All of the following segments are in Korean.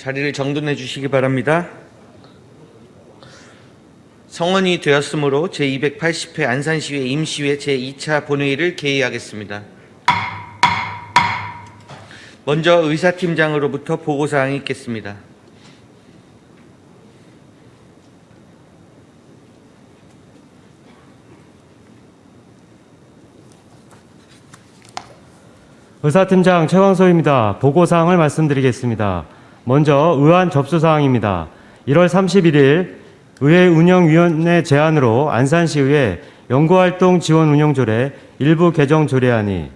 자리를 정돈해 주시기 바랍니다. 성원이 되었으므로 제280회 안산시의회 임시회 제2차 본회의를 개의하겠습니다. 먼저 의사팀장으로부터 보고사항이 있겠습니다. 의사팀장 최광소입니다. 보고사항을 말씀드리겠습니다. 먼저 의안 접수사항입니다. 1월 31일 의회 운영위원회 제안으로 안산시의회 연구활동 지원 운영조례 일부 개정 조례안이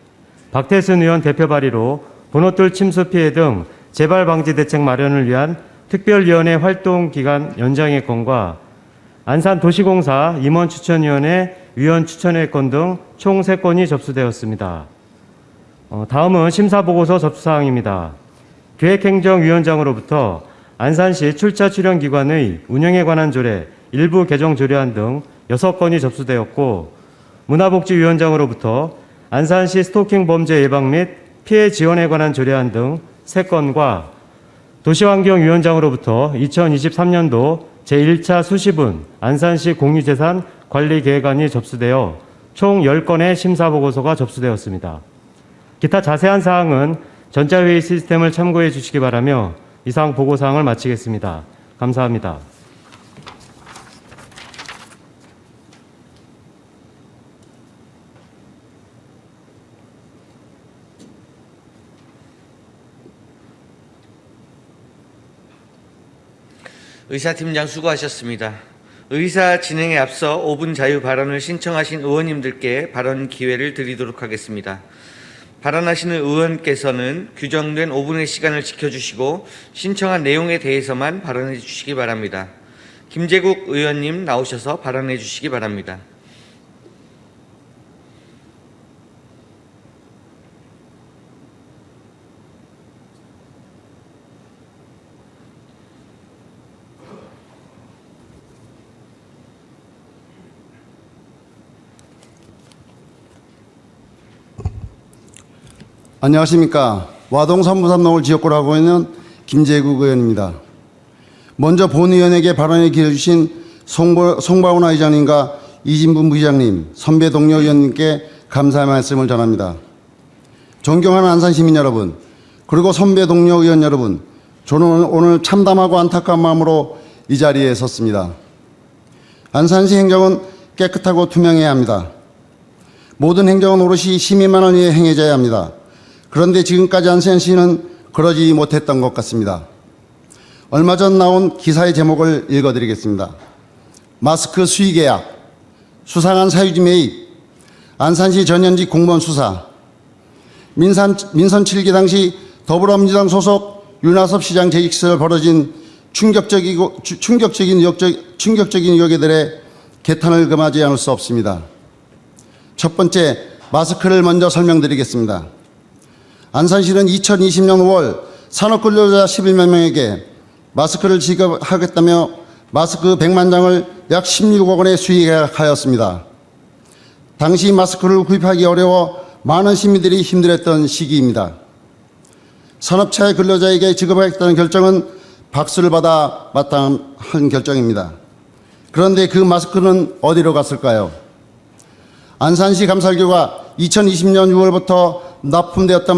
박태순 의원 대표 발의로 번호돌 침수 피해 등 재발 방지 대책 마련을 위한 특별위원회 활동 기간 연장의 건과 안산도시공사 임원 추천위원회 위원 추천의 건 등 총 3건이 접수되었습니다. 다음은 심사보고서 접수사항입니다. 기획행정위원장으로부터 안산시 출자 출연기관의 운영에 관한 조례, 일부 개정 조례안 등 6건이 접수되었고, 문화복지위원장으로부터 안산시 스토킹 범죄 예방 및 피해 지원에 관한 조례안 등 3건과 도시환경위원장으로부터 2023년도 제1차 수시분 안산시 공유재산 관리계획안이 접수되어 총 10건의 심사보고서가 접수되었습니다. 기타 자세한 사항은 전자회의 시스템을 참고해 주시기 바라며 이상 보고사항을 마치겠습니다. 감사합니다. 의사팀장 수고하셨습니다. 의사 진행에 앞서 5분 자유 발언을 신청하신 의원님들께 발언 기회를 드리도록 하겠습니다. 발언하시는 의원께서는 규정된 5분의 시간을 지켜주시고 신청한 내용에 대해서만 발언해 주시기 바랍니다. 김재국 의원님 나오셔서 발언해 주시기 바랍니다. 안녕하십니까. 와동 삼부삼농을 지역구로 하고 있는 김재국 의원입니다. 먼저 본의원에게 발언에 기회 주신 송바운하 의장님과 이진분 부의장님, 선배 동료 의원님께 감사의 말씀을 전합니다. 존경하는 안산시민 여러분, 그리고 선배 동료 의원 여러분, 저는 오늘 참담하고 안타까운 마음으로 이 자리에 섰습니다. 안산시 행정은 깨끗하고 투명해야 합니다. 모든 행정은 오롯이 시민만을 위해 행해져야 합니다. 그런데 지금까지 안산시는 그러지 못했던 것 같습니다. 얼마 전 나온 기사의 제목을 읽어드리겠습니다. 마스크 수의 계약, 수상한 사유지 매입, 안산시 전현직 공무원 수사, 민선 7기 당시 더불어민주당 소속 윤하섭 시장 재직 시절 벌어진 충격적인 의혹에 대해 개탄을 금하지 않을 수 없습니다. 첫 번째, 마스크를 먼저 설명드리겠습니다. 안산시는 2020년 5월 산업근로자 11만 명에게 마스크를 지급하겠다며 마스크 100만 장을 약 16억 원에 수의하였습니다. 당시 마스크를 구입하기 어려워 많은 시민들이 힘들었던 시기입니다. 산업체의 근로자에게 지급하겠다는 결정은 박수를 받아 마땅한 결정입니다. 그런데 그 마스크는 어디로 갔을까요? 안산시 감찰교가 2020년 6월부터 납품되었던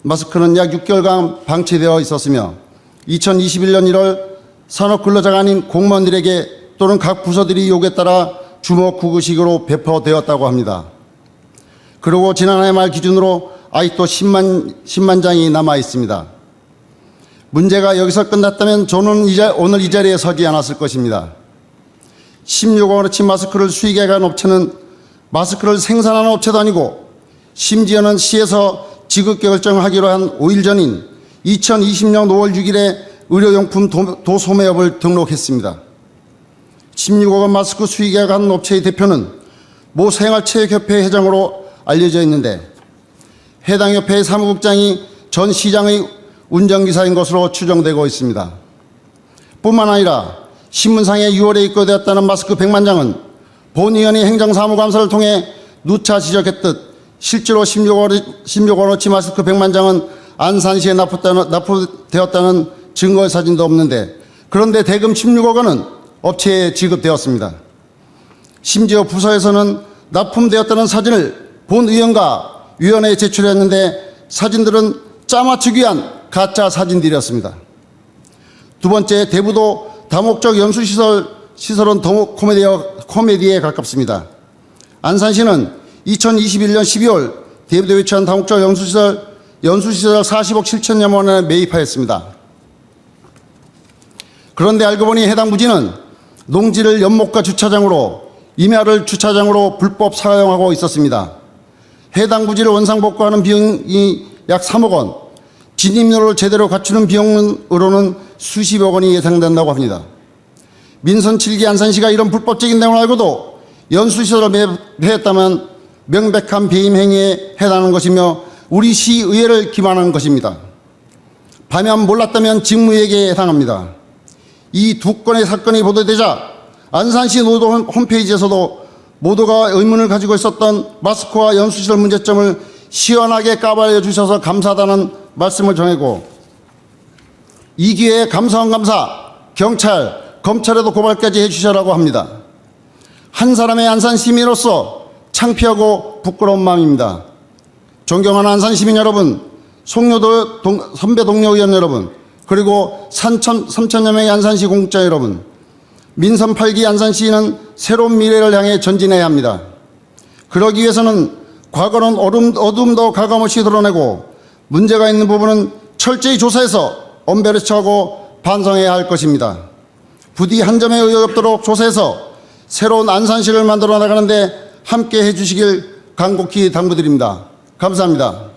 마스크는 약 6개월간 방치되어 있었으며 2021년 1월 산업근로자가 아닌 공무원들에게 또는 각 부서들이 요구에 따라 주먹구구식으로 배포되었다고 합니다. 그리고 지난해 말 기준으로 아직도 10만 장이 남아 있습니다. 문제가 여기서 끝났다면 저는 오늘 이 자리에 서지 않았을 것입니다. 16억 원어치 마스크를 수의계약한 업체는 마스크를 생산하는 업체도 아니고 심지어는 시에서 지급 결정하기로 한 5일 전인 2020년 5월 6일에 의료용품 도소매업을 등록했습니다. 16억 원 마스크 수의계약한 업체의 대표는 모 생활체육협회 회장으로 알려져 있는데 해당 협회의 사무국장이 전 시장의 운전기사인 것으로 추정되고 있습니다. 뿐만 아니라 신문상에 6월에 입고되었다는 마스크 100만 장은 본의원이 행정사무감사를 통해 누차 지적했듯 실제로 16억 원어치 마스크 100만 장은 안산시에 납품되었다는 증거 사진도 없는데 그런데 대금 16억 원은 업체에 지급되었습니다. 심지어 부서에서는 납품되었다는 사진을 본 의원과 위원회에 제출했는데 사진들은 짜맞추기 위한 가짜 사진들이었습니다. 두 번째, 대부도 다목적 연수시설은 더욱 코미디에 가깝습니다. 안산시는 2021년 12월 대부도에 위치한 다목적 연수시설 40억 7천여만 원에 매입하였습니다. 그런데 알고 보니 해당 부지는 농지를 연못가 주차장으로 임야를 주차장으로 불법 사용하고 있었습니다. 해당 부지를 원상복구하는 비용이 약 3억 원, 진입로를 제대로 갖추는 비용으로는 수십억 원이 예상된다고 합니다. 민선 7기 안산시가 이런 불법적인 내용을 알고도 연수시설을 매입했다면 명백한 배임 행위에 해당하는 것이며 우리 시의회를 기만하는 것입니다. 반면 몰랐다면 직무유예에 해당합니다. 이 두 건의 사건이 보도되자 안산시 노도 홈페이지에서도 모두가 의문을 가지고 있었던 마스크와 연수시설 문제점을 시원하게 까발려 주셔서 감사하다는 말씀을 전하고 이 기회에 감사원 감사, 경찰, 검찰에도 고발까지 해주시라고 합니다. 한 사람의 안산 시민으로서 창피하고 부끄러운 마음입니다. 존경하는 안산 시민 여러분, 송료도 선배 동료 의원 여러분, 그리고 3천여 명의 안산시 공직자 여러분, 민선 8기 안산시는 새로운 미래를 향해 전진해야 합니다. 그러기 위해서는 과거는 어둠도 가감없이 드러내고 문제가 있는 부분은 철저히 조사해서 엄벌에 처하고 반성해야 할 것입니다. 부디 한 점의 의혹 없도록 조사해서 새로운 안산시를 만들어 나가는데 함께 해주시길 간곡히 당부드립니다. 감사합니다.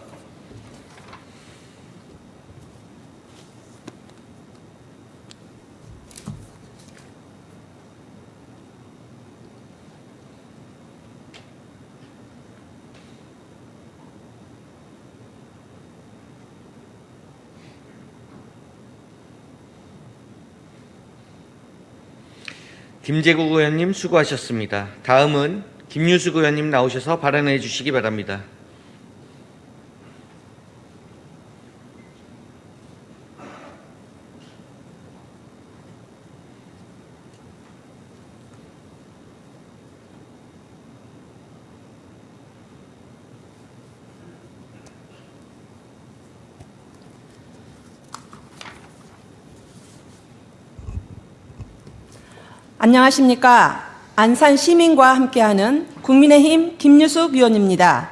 김재국 의원님 수고하셨습니다. 다음은 김유숙 의원님 나오셔서 발언해 주시기 바랍니다. 안녕하십니까. 안산 시민과 함께하는 국민의힘 김유숙 의원입니다.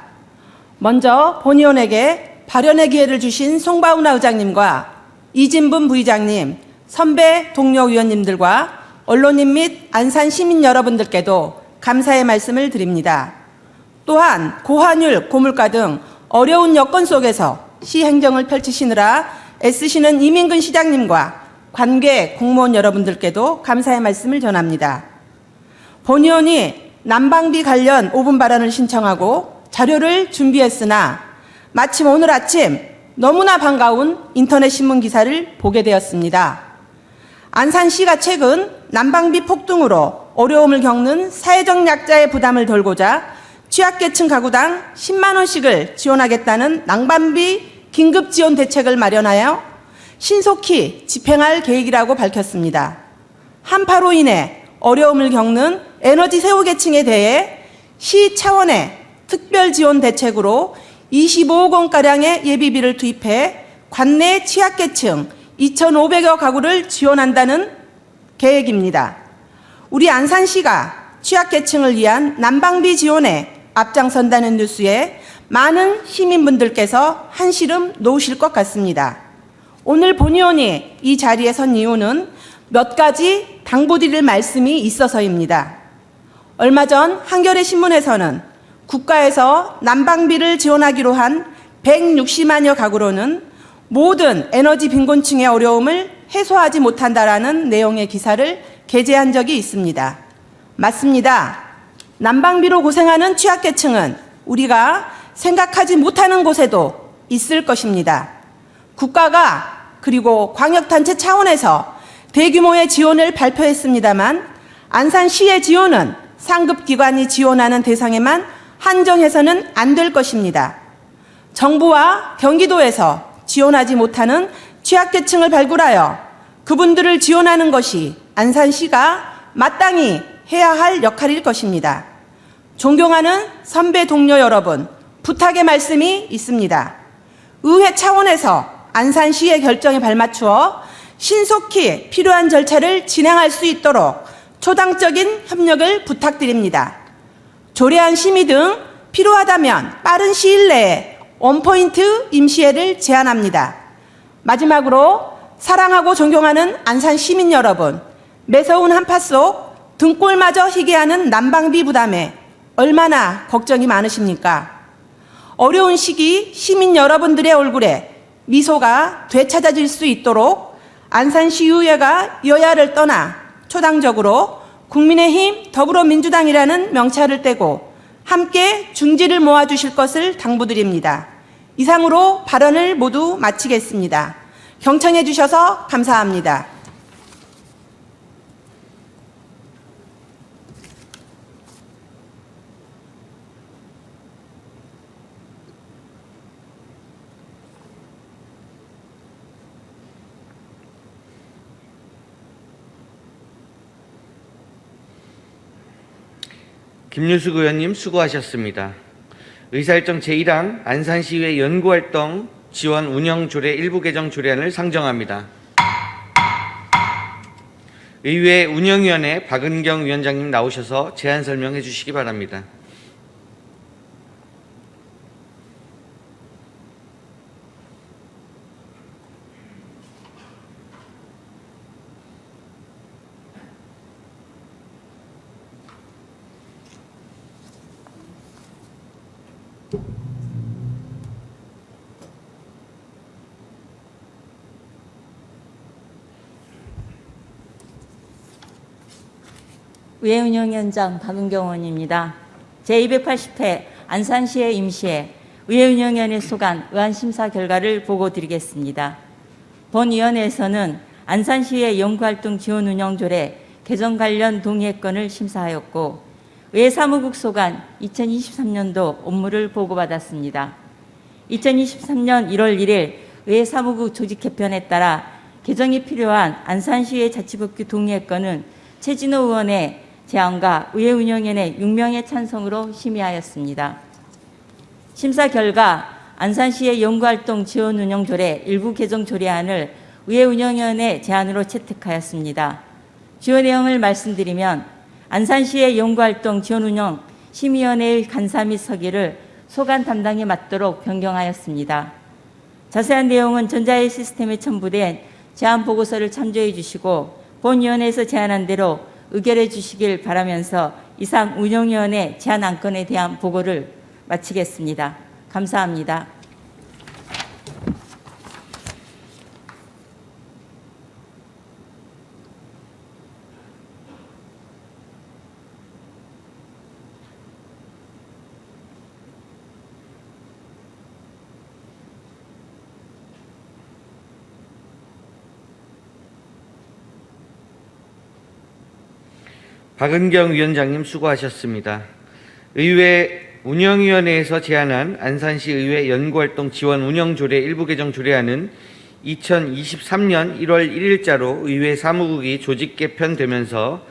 먼저 본의원에게 발언의 기회를 주신 송바우나 의장님과 이진분 부의장님, 선배 동료 의원님들과 언론인 및 안산 시민 여러분들께도 감사의 말씀을 드립니다. 또한 고환율, 고물가 등 어려운 여건 속에서 시 행정을 펼치시느라 애쓰시는 이민근 시장님과 관계 공무원 여러분들께도 감사의 말씀을 전합니다. 본 의원이 난방비 관련 5분 발언을 신청하고 자료를 준비했으나 마침 오늘 아침 너무나 반가운 인터넷 신문 기사를 보게 되었습니다. 안산시가 최근 난방비 폭등으로 어려움을 겪는 사회적 약자의 부담을 덜고자 취약계층 가구당 10만 원씩을 지원하겠다는 난방비 긴급지원 대책을 마련하여 신속히 집행할 계획이라고 밝혔습니다. 한파로 인해 어려움을 겪는 에너지 세후계층에 대해 시 차원의 특별 지원 대책으로 25억 원가량의 예비비를 투입해 관내 취약계층 2,500여 가구를 지원한다는 계획입니다. 우리 안산시가 취약계층을 위한 난방비 지원에 앞장선다는 뉴스에 많은 시민분들께서 한시름 놓으실 것 같습니다. 오늘 본 의원이 이 자리에 선 이유는 몇 가지 당부드릴 말씀이 있어서입니다. 얼마 전 한겨레 신문에서는 국가에서 난방비를 지원하기로 한 160만여 가구로는 모든 에너지 빈곤층의 어려움을 해소하지 못한다라는 내용의 기사를 게재한 적이 있습니다. 맞습니다. 난방비로 고생하는 취약계층은 우리가 생각하지 못하는 곳에도 있을 것입니다. 국가가 그리고 광역단체 차원에서 대규모의 지원을 발표했습니다만 안산시의 지원은 상급기관이 지원하는 대상에만 한정해서는 안 될 것입니다. 정부와 경기도에서 지원하지 못하는 취약계층을 발굴하여 그분들을 지원하는 것이 안산시가 마땅히 해야 할 역할일 것입니다. 존경하는 선배 동료 여러분, 부탁의 말씀이 있습니다. 의회 차원에서 안산시의 결정에 발맞추어 신속히 필요한 절차를 진행할 수 있도록 초당적인 협력을 부탁드립니다. 조례안 심의 등 필요하다면 빠른 시일 내에 원포인트 임시회를 제안합니다. 마지막으로 사랑하고 존경하는 안산 시민 여러분, 매서운 한파 속 등골마저 희게 하는 난방비 부담에 얼마나 걱정이 많으십니까? 어려운 시기 시민 여러분들의 얼굴에 미소가 되찾아질 수 있도록 안산시의회가 여야를 떠나 초당적으로 국민의힘 더불어민주당이라는 명찰을 떼고 함께 중지를 모아주실 것을 당부드립니다. 이상으로 발언을 모두 마치겠습니다. 경청해 주셔서 감사합니다. 김유숙 의원님 수고하셨습니다. 의사일정 제1항 안산시의회 연구활동 지원 운영 조례 일부 개정 조례안을 상정합니다. 의회 운영위원회 박은경 위원장님 나오셔서 제안 설명해 주시기 바랍니다. 의회 운영위원장 박은경 의원입니다. 제280회 안산시의 임시회 의회 운영위원회 소관 의안심사 결과를 보고드리겠습니다. 본위원회에서는 안산시의 연구활동 지원 운영조례 개정 관련 동의회건을 심사하였고 의회 사무국 소관 2023년도 업무를 보고받았습니다. 2023년 1월 1일 의회 사무국 조직 개편에 따라 개정이 필요한 안산시의 자치법규 동의회건은 최진호 의원의 제안과 의회 운영위원회 6명의 찬성으로 심의하였습니다. 심사 결과 안산시의 연구활동 지원 운영 조례 일부 개정 조례안을 의회 운영위원회 제안으로 채택하였습니다. 주요 내용을 말씀드리면 안산시의 연구활동 지원 운영 심의위원회의 간사 및 서기를 소관 담당에 맞도록 변경하였습니다. 자세한 내용은 전자의 시스템에 첨부된 제안 보고서를 참조해 주시고 본위원회에서 제안한 대로 의결해 주시길 바라면서 이상 운영위원회 제안 안건에 대한 보고를 마치겠습니다. 감사합니다. 박은경 위원장님 수고하셨습니다. 의회 운영위원회에서 제안한 안산시 의회 연구활동 지원 운영조례 일부 개정 조례안은 2023년 1월 1일자로 의회 사무국이 조직 개편되면서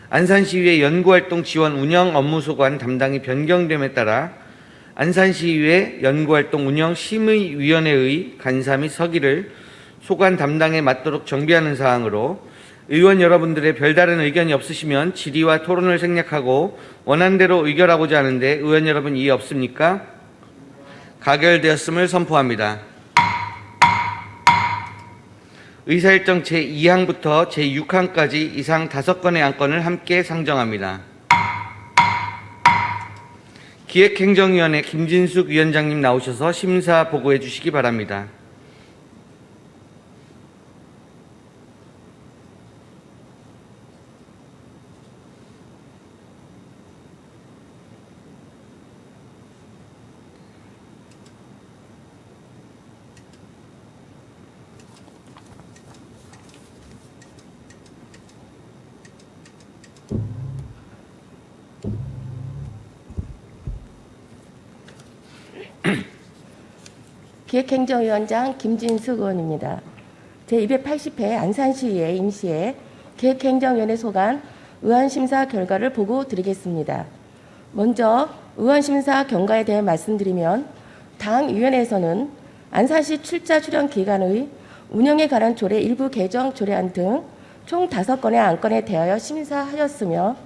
안산시의회 연구활동 지원 운영 업무소관 담당이 변경됨에 따라 안산시의회 연구활동 운영 심의위원회의 간사 및 서기를 소관 담당에 맞도록 정비하는 사항으로 의원 여러분들의 별다른 의견이 없으시면 질의와 토론을 생략하고 원안대로 의결하고자 하는데 의원 여러분 이의 없습니까? 가결되었음을 선포합니다. 의사일정 제2항부터 제6항까지 이상 5건의 안건을 함께 상정합니다. 기획행정위원회 김진숙 위원장님 나오셔서 심사 보고해 주시기 바랍니다. 기획행정위원장 김진숙 의원입니다. 제280회 안산시의회 임시회 기획행정위원회 소관 의안심사 결과를 보고 드리겠습니다. 먼저 의안심사 경과에 대해 말씀드리면 당위원회에서는 안산시 출자 출연 기관의 운영에 관한 조례 일부 개정 조례안 등 총 5건의 안건에 대하여 심사하였으며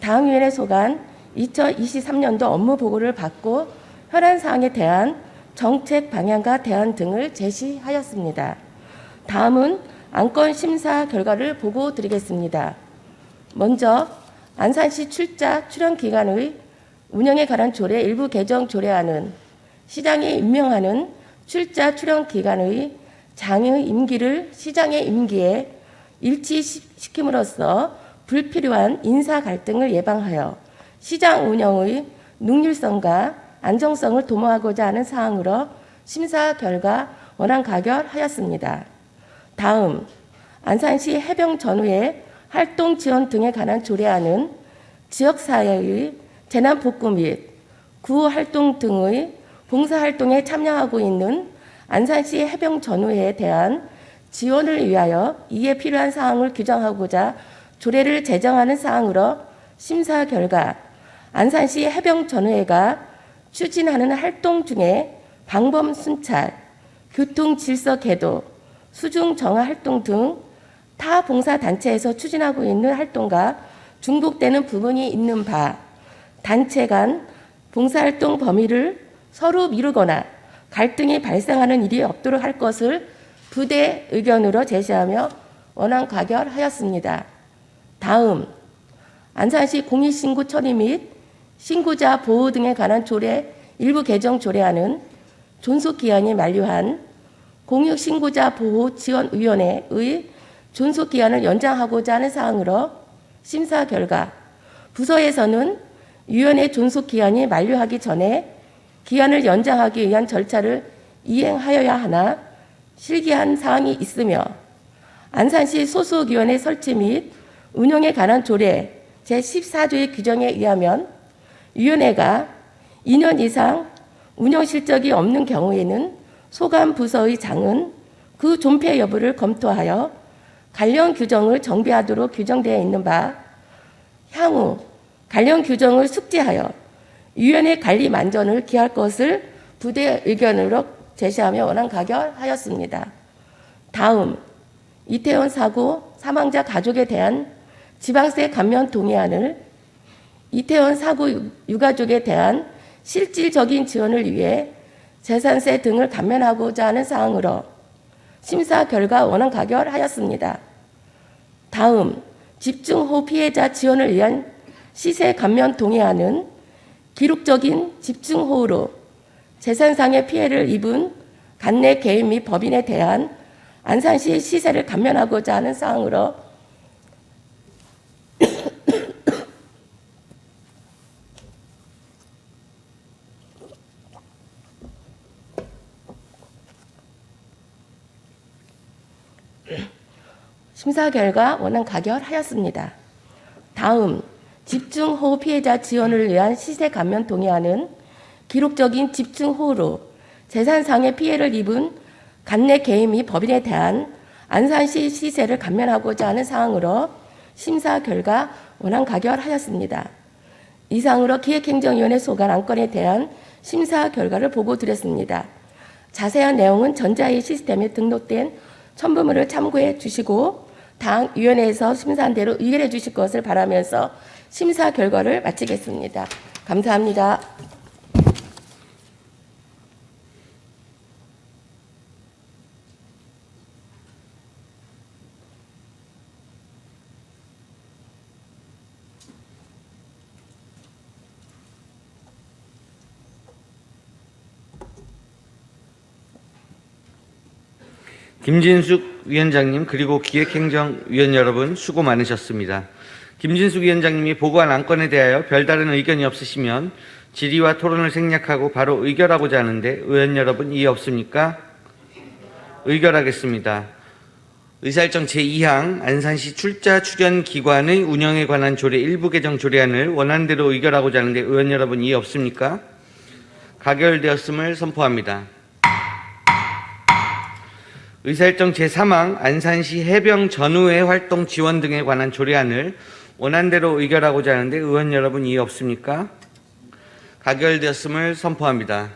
당위원회 소관 2023년도 업무 보고를 받고 현안 사항에 대한 정책 방향과 대안 등을 제시하였습니다. 다음은 안건 심사 결과를 보고 드리겠습니다. 먼저 안산시 출자 출연 기관의 운영에 관한 조례 일부 개정 조례안은 시장이 임명하는 출자 출연 기관의 장의 임기를 시장의 임기에 일치시킴으로써 불필요한 인사 갈등을 예방하여 시장 운영의 능률성과 안정성을 도모하고자 하는 사항으로 심사 결과 원안 가결하였습니다. 다음 안산시 해병 전후의 활동 지원 등에 관한 조례안은 지역사회의 재난복구 및 구호 활동 등의 봉사활동에 참여하고 있는 안산시 해병 전후에 대한 지원을 위하여 이에 필요한 사항을 규정하고자 조례를 제정하는 사항으로 심사 결과 안산시 해병 전후회가 추진하는 활동 중에 방범 순찰, 교통 질서 개도, 수중 정화 활동 등 타 봉사단체에서 추진하고 있는 활동과 중복되는 부분이 있는 바, 단체 간 봉사활동 범위를 서로 미루거나 갈등이 발생하는 일이 없도록 할 것을 부대 의견으로 제시하며 원안 가결하였습니다. 다음 안산시 공익신고 처리 및 신고자 보호 등에 관한 조례 일부 개정 조례안은 존속기한이 만료한 공익신고자 보호 지원위원회의 존속기한을 연장하고자 하는 사항으로 심사 결과 부서에서는 위원회 존속기한이 만료하기 전에 기한을 연장하기 위한 절차를 이행하여야 하나 실기한 사항이 있으며 안산시 소속위원회 설치 및 운영에 관한 조례 제14조의 규정에 의하면 위원회가 2년 이상 운영 실적이 없는 경우에는 소관 부서의 장은 그 존폐 여부를 검토하여 관련 규정을 정비하도록 규정되어 있는 바 향후 관련 규정을 숙지하여 위원회 관리 만전을 기할 것을 부대 의견으로 제시하며 원안 가결하였습니다. 다음 이태원 사고 사망자 가족에 대한 지방세 감면 동의안을 이태원 사고 유가족에 대한 실질적인 지원을 위해 재산세 등을 감면하고자 하는 사항으로 심사 결과 원안 가결하였습니다. 다음 집중호우 피해자 지원을 위한 시세 감면 동의안은 기록적인 집중호우로 재산상의 피해를 입은 간내 개인 및 법인에 대한 안산시 시세를 감면하고자 하는 사항으로 심사 결과 원안 가결하였습니다. 다음 집중호우 피해자 지원을 위한 시세 감면 동의안은 기록적인 집중호우로 재산상의 피해를 입은 간내 개인 및 법인에 대한 안산시 시세를 감면하고자 하는 사항으로 심사 결과 원안 가결하였습니다. 이상으로 기획행정위원회 소관 안건에 대한 심사 결과를 보고 드렸습니다. 자세한 내용은 전자회의 시스템에 등록된 첨부물을 참고해 주시고 당 위원회에서 심사한 대로 의결해 주실 것을 바라면서 심사 결과를 마치겠습니다. 감사합니다. 김진숙 위원장님 그리고 기획행정위원 여러분 수고 많으셨습니다. 김진숙 위원장님이 보고한 안건에 대하여 별다른 의견이 없으시면 질의와 토론을 생략하고 바로 의결하고자 하는데 의원 여러분 이의 없습니까? 의결하겠습니다. 의사일정 제2항 안산시 출자 출연 기관의 운영에 관한 조례 일부 개정 조례안을 원안대로 의결하고자 하는데 의원 여러분 이의 없습니까? 가결되었음을 선포합니다. 의사일정 제3항 안산시 해병 전우회 활동 지원 등에 관한 조례안을 원안대로 의결하고자 하는데 의원 여러분 이의 없습니까? 가결되었음을 선포합니다.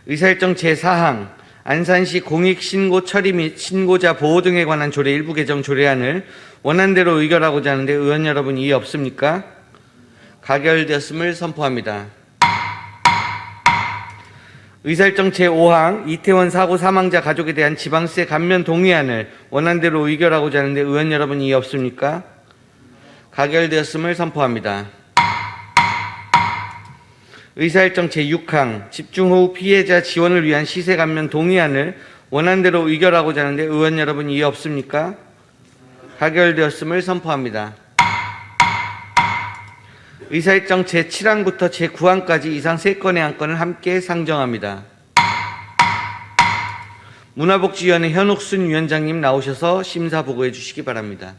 의사일정 제4항 안산시 공익신고 처리 및 신고자 보호 등에 관한 조례 일부 개정 조례안을 원안대로 의결하고자 하는데 의원 여러분 이의 없습니까? 가결되었음을 선포합니다. 의사일정 제5항 이태원 사고 사망자 가족에 대한 지방세 감면 동의안을 원안대로 의결하고자 하는데 의원 여러분 이의 없습니까? 가결되었음을 선포합니다. 의사일정 제6항 집중호우 피해자 지원을 위한 시세 감면 동의안을 원안대로 의결하고자 하는데 의원 여러분 이의 없습니까? 가결되었음을 선포합니다. 의사일정 제7항부터 제9항까지 이상 3건의 안건을 함께 상정합니다. 문화복지위원회 현옥순 위원장님 나오셔서 심사 보고해 주시기 바랍니다.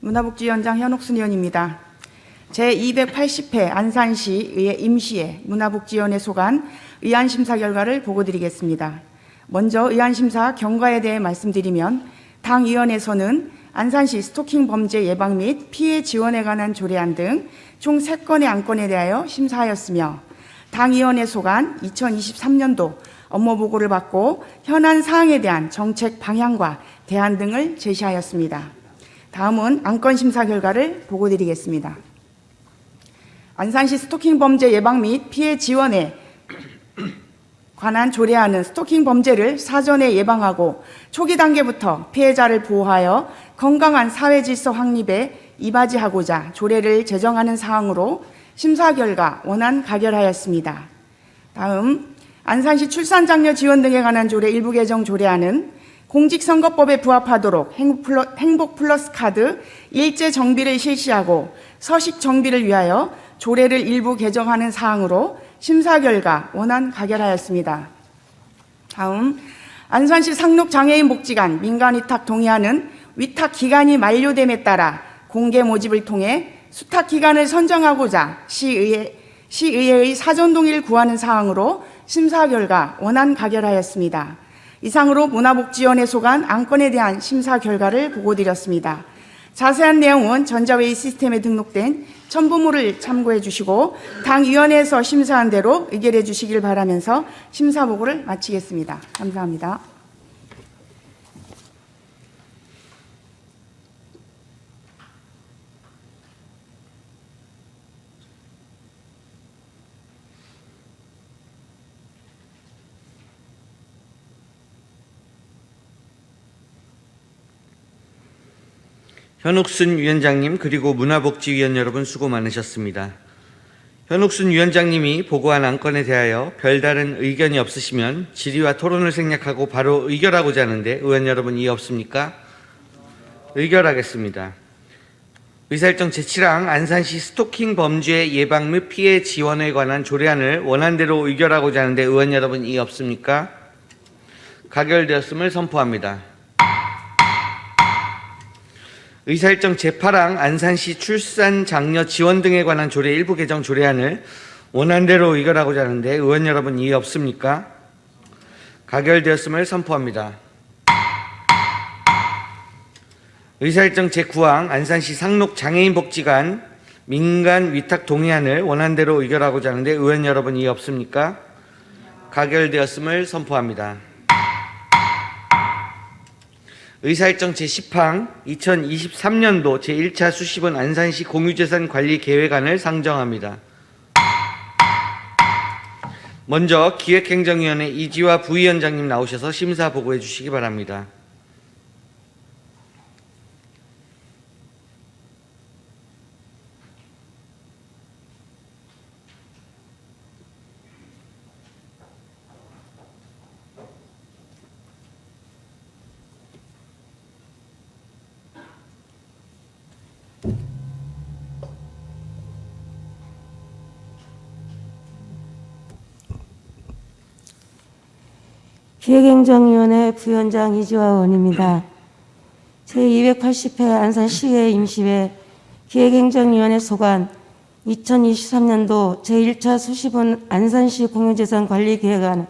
문화복지위원장 현옥순 의원입니다. 제280회 안산시의회 임시회 문화복지위원회 소관 의안심사 결과를 보고드리겠습니다. 먼저 의안심사 경과에 대해 말씀드리면 당 위원회에서는 안산시 스토킹 범죄 예방 및 피해 지원에 관한 조례안 등 총 3건의 안건에 대하여 심사하였으며 당 위원회 소관 2023년도 업무 보고를 받고 현안 사항에 대한 정책 방향과 대안 등을 제시하였습니다. 다음은 안건 심사 결과를 보고드리겠습니다. 안산시 스토킹 범죄 예방 및 피해 지원에 관한 조례안은 스토킹 범죄를 사전에 예방하고 초기 단계부터 피해자를 보호하여 건강한 사회 질서 확립에 이바지하고자 조례를 제정하는 사항으로 심사 결과 원안 가결하였습니다. 다음 안산시 출산장려 지원 등에 관한 조례 일부 개정 조례안은 공직선거법에 부합하도록 행복 플러스 카드 일제 정비를 실시하고 서식 정비를 위하여 조례를 일부 개정하는 사항으로 심사 결과 원안 가결하였습니다. 다음 안산시 상록장애인 복지관 민간 위탁 동의안은 위탁 기간이 만료됨에 따라 공개 모집을 통해 수탁 기간을 선정하고자 시의회의 사전 동의를 구하는 사항으로 심사 결과 원안 가결하였습니다. 이상으로 문화복지위원회 소관 안건에 대한 심사 결과를 보고드렸습니다. 자세한 내용은 전자회의 시스템에 등록된 첨부물을 참고해 주시고 당 위원회에서 심사한 대로 의결해 주시길 바라면서 심사 보고를 마치겠습니다. 감사합니다. 현옥순 위원장님 그리고 문화복지위원 여러분 수고 많으셨습니다. 현옥순 위원장님이 보고한 안건에 대하여 별다른 의견이 없으시면 질의와 토론을 생략하고 바로 의결하고자 하는데 의원 여러분 이의 없습니까? 의결하겠습니다. 의사일정 제7항 안산시 스토킹 범죄 예방 및 피해 지원에 관한 조례안을 원안대로 의결하고자 하는데 의원 여러분 이의 없습니까? 가결되었음을 선포합니다. 의사일정 제8항 안산시 출산 장려 지원 등에 관한 조례 일부 개정 조례안을 원안대로 의결하고자 하는데 의원 여러분 이의 없습니까? 가결되었음을 선포합니다. 의사일정 제9항 안산시 상록 장애인 복지관 민간 위탁 동의안을 원안대로 의결하고자 하는데 의원 여러분 이의 없습니까? 가결되었음을 선포합니다. 의사일정 제10항 2023년도 제1차 수시본 안산시 공유재산 관리 계획안을 상정합니다. 먼저 기획행정위원회 이지화 부위원장님 나오셔서 심사 보고해 주시기 바랍니다. 기획행정위원회 부위원장 이지화 의원입니다. 제280회 안산시의회 임시회 기획행정위원회 소관 2023년도 제1차 수시본 안산시 공유재산관리계획안에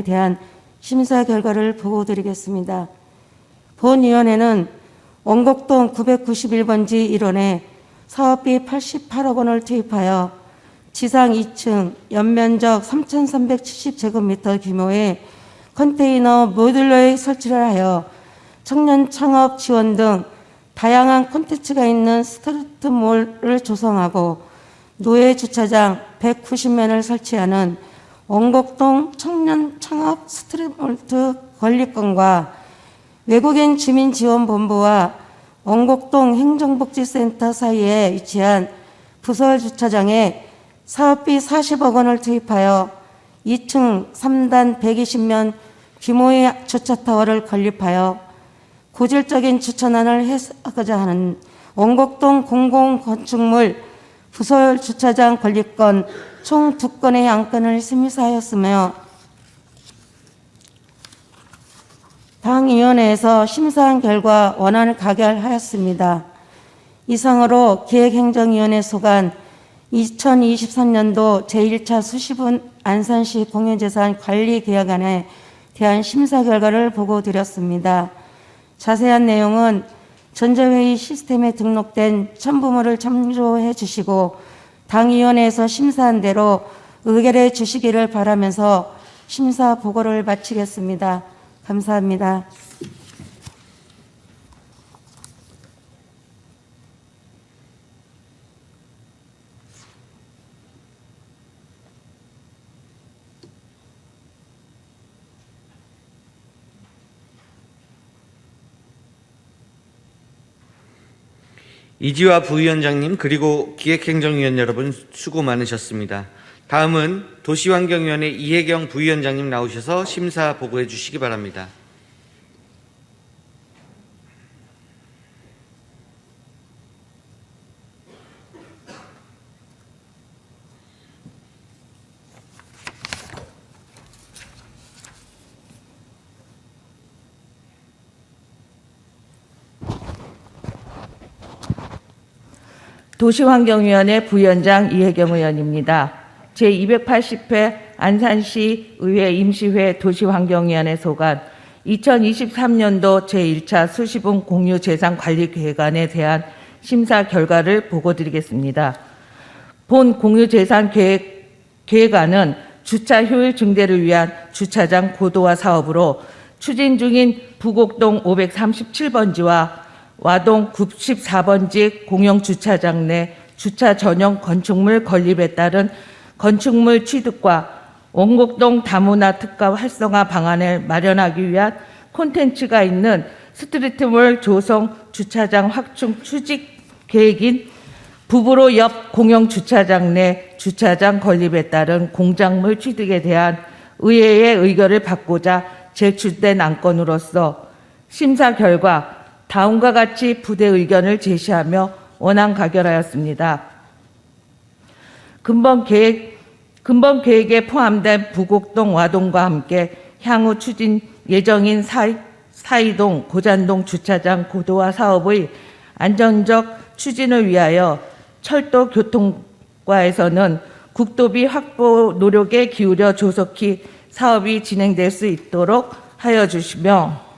대한 심사 결과를 보고드리겠습니다. 본위원회는 원곡동 991번지 1원에 사업비 88억 원을 투입하여 지상 2층 연면적 3,370제곱미터 규모의 컨테이너 모듈러에 설치를 하여 청년 창업 지원 등 다양한 콘텐츠가 있는 스트리트몰을 조성하고 노예 주차장 190면을 설치하는 원곡동 청년 창업 스트리트몰 건립권과 외국인 주민지원본부와 원곡동 행정복지센터 사이에 위치한 부설 주차장에 사업비 40억 원을 투입하여 2층 3단 120면 규모의 주차타워를 건립하여 고질적인 주차난을 해소하고자 하는 원곡동 공공건축물 부설 주차장 건립권 총 2건의 안건을 심사하였으며 당위원회에서 심사한 결과 원안을 가결하였습니다. 이상으로 기획행정위원회 소관 2023년도 제1차 수시분 안산시 공유재산 관리계획안에 대한 심사 결과를 보고드렸습니다. 자세한 내용은 전자회의 시스템에 등록된 첨부물을 참조해 주시고 당위원회에서 심사한 대로 의결해 주시기를 바라면서 심사 보고를 마치겠습니다. 감사합니다. 이지화 부위원장님 그리고 기획행정위원 여러분 수고 많으셨습니다. 다음은 도시환경위원회 이혜경 부위원장님 나오셔서 심사 보고해 주시기 바랍니다. 도시환경위원회 부위원장 이혜경 의원입니다. 제280회 안산시 의회 임시회 도시환경위원회 소관 2023년도 제1차 수시분 공유재산관리계획안에 대한 심사 결과를 보고드리겠습니다. 본 공유재산계획안은 주차 효율 증대를 위한 주차장 고도화 사업으로 추진 중인 부곡동 537번지와 와동 94번지 공영주차장 내 주차 전용 건축물 건립에 따른 건축물 취득과 원곡동 다문화 특화 활성화 방안을 마련하기 위한 콘텐츠가 있는 스트리트몰 조성 주차장 확충 추진 계획인 부부로 옆 공영주차장 내 주차장 건립에 따른 공작물 취득에 대한 의회의 의결을 받고자 제출된 안건으로서 심사 결과 다음과 같이 부대 의견을 제시하며 원안 가결하였습니다. 근본 계획에 포함된 부곡동 와동과 함께 향후 추진 예정인 사이동, 고잔동 주차장 고도화 사업의 안정적 추진을 위하여 철도교통과에서는 국도비 확보 노력에 기울여 조속히 사업이 진행될 수 있도록 하여 주시며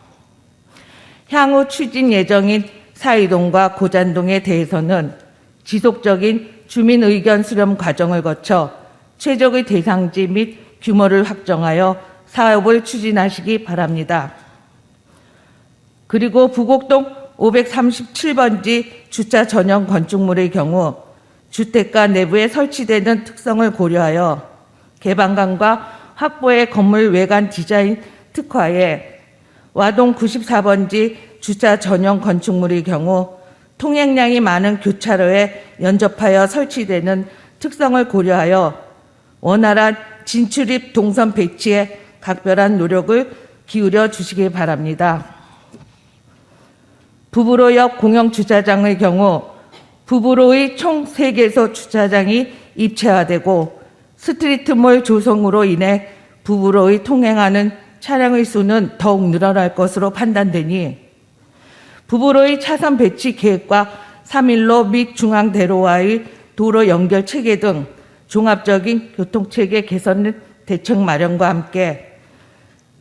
향후 추진 예정인 사이동과 고잔동에 대해서는 지속적인 주민 의견 수렴 과정을 거쳐 최적의 대상지 및 규모를 확정하여 사업을 추진하시기 바랍니다. 그리고 부곡동 537번지 주차 전용 건축물의 경우 주택가 내부에 설치되는 특성을 고려하여 개방감과 확보의 건물 외관 디자인 특화에 와동 94번지 주차 전용 건축물의 경우 통행량이 많은 교차로에 연접하여 설치되는 특성을 고려하여 원활한 진출입 동선 배치에 각별한 노력을 기울여 주시기 바랍니다. 부부로 옆 공영주차장의 경우 부부로의 총 3개소 주차장이 입체화되고 스트리트몰 조성으로 인해 부부로의 통행하는 차량의 수는 더욱 늘어날 것으로 판단되니 부부로의 차선 배치 계획과 3일로 및 중앙대로와의 도로 연결 체계 등 종합적인 교통체계 개선 대책 마련과 함께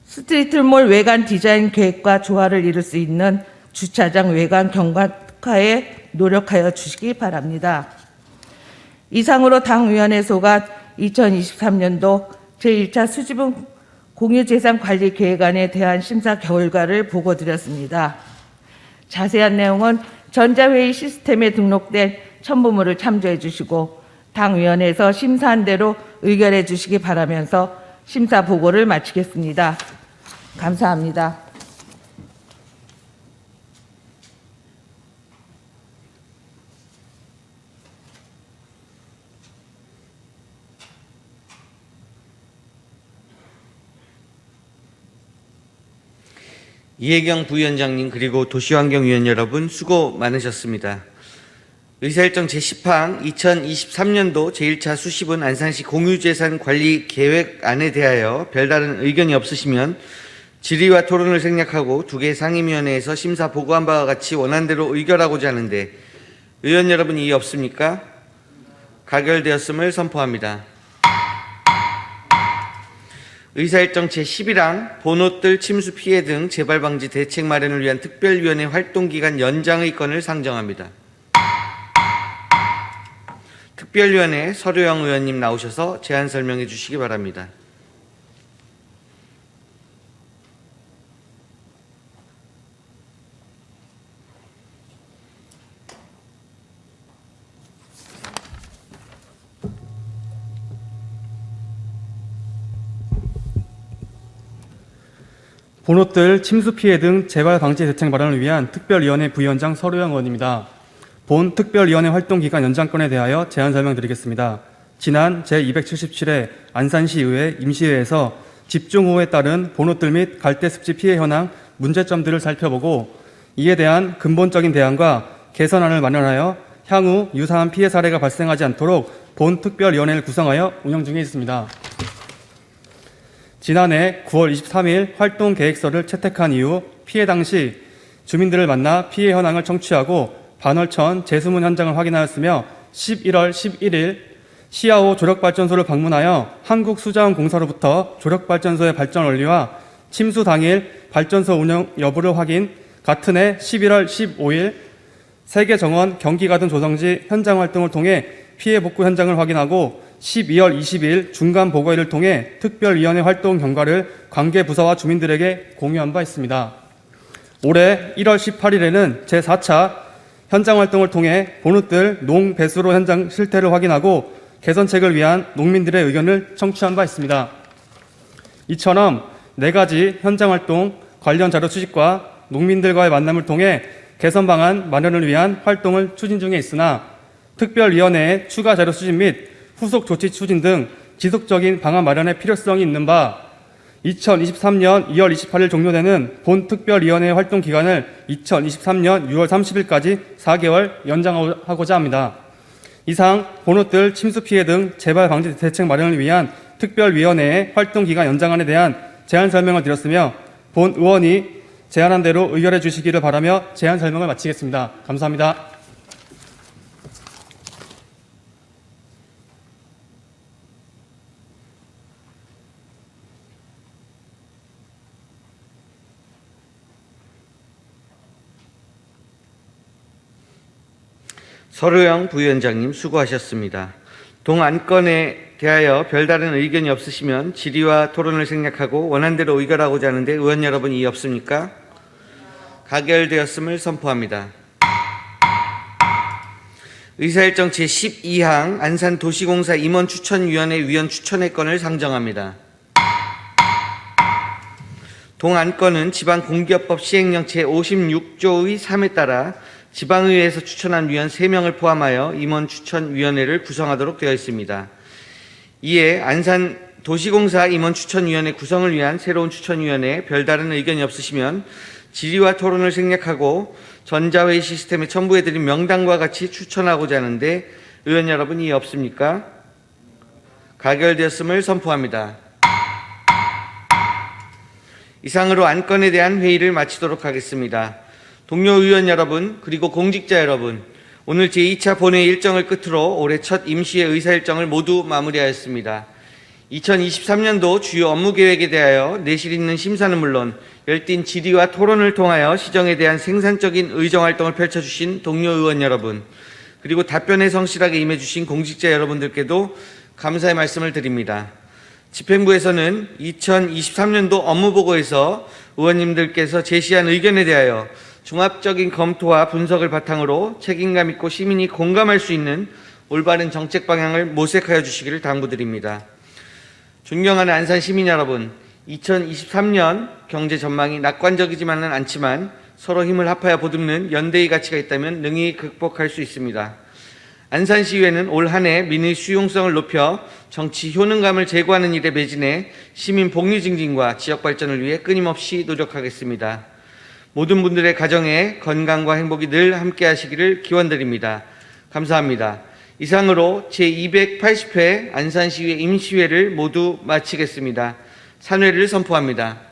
스트리트몰 외관 디자인 계획과 조화를 이룰 수 있는 주차장 외관 경관화에 노력하여 주시기 바랍니다. 이상으로 당위원회 소관 2023년도 제1차 수지분 공유재산관리계획안에 대한 심사 결과를 보고드렸습니다. 자세한 내용은 전자회의 시스템에 등록된 첨부물을 참조해 주시고 당위원회에서 심사한 대로 의결해 주시기 바라면서 심사 보고를 마치겠습니다. 감사합니다. 이혜경 부위원장님 그리고 도시환경위원 여러분 수고 많으셨습니다. 의사일정 제10항 2023년도 제1차 수시분 안산시 공유재산관리계획안에 대하여 별다른 의견이 없으시면 질의와 토론을 생략하고 두 개 상임위원회에서 심사 보고한 바와 같이 원안대로 의결하고자 하는데 의원 여러분 이의 없습니까? 가결되었음을 선포합니다. 의사일정 제11항 본호뜰 침수 피해 등 재발 방지 대책 마련을 위한 특별위원회 활동기간 연장의 건을 상정합니다. 특별위원회 서류영 의원님 나오셔서 제안 설명해 주시기 바랍니다. 본호뜰 침수 피해 등 재발 방지 대책 마련을 위한 특별위원회 부위원장 서류영 의원입니다. 본 특별위원회 활동기간 연장건에 대하여 제안 설명드리겠습니다. 지난 제277회 안산시의회 임시회에서 집중호우에 따른 본호뜰 및 갈대습지 피해 현황 문제점들을 살펴보고 이에 대한 근본적인 대안과 개선안을 마련하여 향후 유사한 피해 사례가 발생하지 않도록 본 특별위원회를 구성하여 운영 중에 있습니다. 지난해 9월 23일 활동계획서를 채택한 이후 피해 당시 주민들을 만나 피해 현황을 청취하고 반월천 재수문 현장을 확인하였으며 11월 11일 시아호 조력발전소를 방문하여 한국수자원공사로부터 조력발전소의 발전 원리와 침수 당일 발전소 운영 여부를 확인, 같은 해 11월 15일 세계정원 경기가든 조성지 현장 활동을 통해 피해 복구 현장을 확인하고 12월 20일 중간 보고회를 통해 특별위원회 활동 경과를 관계 부서와 주민들에게 공유한 바 있습니다. 올해 1월 18일에는 제4차 현장 활동을 통해 본호뜰 농배수로 현장 실태를 확인하고 개선책을 위한 농민들의 의견을 청취한 바 있습니다. 이처럼 4가지 현장 활동 관련 자료 수집과 농민들과의 만남을 통해 개선 방안 마련을 위한 활동을 추진 중에 있으나 특별위원회의 추가 자료 수집 및 후속 조치 추진 등 지속적인 방안 마련의 필요성이 있는 바 2023년 2월 28일 종료되는 본 특별위원회 활동 기간을 2023년 6월 30일까지 4개월 연장하고자 합니다. 이상 본호뜰 침수 피해 등 재발 방지 대책 마련을 위한 특별위원회의 활동 기간 연장안에 대한 제안 설명을 드렸으며 본 의원이 제안한 대로 의결해 주시기를 바라며 제안 설명을 마치겠습니다. 감사합니다. 서류영 부위원장님 수고하셨습니다. 동안건에 대하여 별다른 의견이 없으시면 질의와 토론을 생략하고 원안대로 의결하고자 하는데 의원 여러분 이의 없습니까? 가결되었음을 선포합니다. 의사일정 제12항 안산도시공사 임원추천위원회 위원 추천의 건을 상정합니다. 동안건은 지방공기업법 시행령 제56조의 3에 따라 지방의회에서 추천한 위원 3명을 포함하여 임원추천위원회를 구성하도록 되어 있습니다. 이에 안산도시공사 임원추천위원회 구성을 위한 새로운 추천위원회에 별다른 의견이 없으시면 질의와 토론을 생략하고 전자회의 시스템에 첨부해드린 명단과 같이 추천하고자 하는데 의원 여러분 이의 없습니까? 가결되었음을 선포합니다. 이상으로 안건에 대한 회의를 마치도록 하겠습니다. 동료 의원 여러분, 그리고 공직자 여러분, 오늘 제2차 본회의 일정을 끝으로 올해 첫 임시회 의사 일정을 모두 마무리하였습니다. 2023년도 주요 업무 계획에 대하여 내실 있는 심사는 물론 열띤 질의와 토론을 통하여 시정에 대한 생산적인 의정 활동을 펼쳐주신 동료 의원 여러분, 그리고 답변에 성실하게 임해주신 공직자 여러분들께도 감사의 말씀을 드립니다. 집행부에서는 2023년도 업무보고에서 의원님들께서 제시한 의견에 대하여 종합적인 검토와 분석을 바탕으로 책임감 있고 시민이 공감할 수 있는 올바른 정책 방향을 모색하여 주시기를 당부드립니다. 존경하는 안산 시민 여러분, 2023년 경제 전망이 낙관적이지만은 않지만 서로 힘을 합하여 보듬는 연대의 가치가 있다면 능히 극복할 수 있습니다. 안산시의회는 올 한 해 민의 수용성을 높여 정치 효능감을 제고하는 일에 매진해 시민 복리 증진과 지역 발전을 위해 끊임없이 노력하겠습니다. 모든 분들의 가정에 건강과 행복이 늘 함께 하시기를 기원드립니다. 감사합니다. 이상으로 제280회 안산시의회 임시회를 모두 마치겠습니다. 산회를 선포합니다.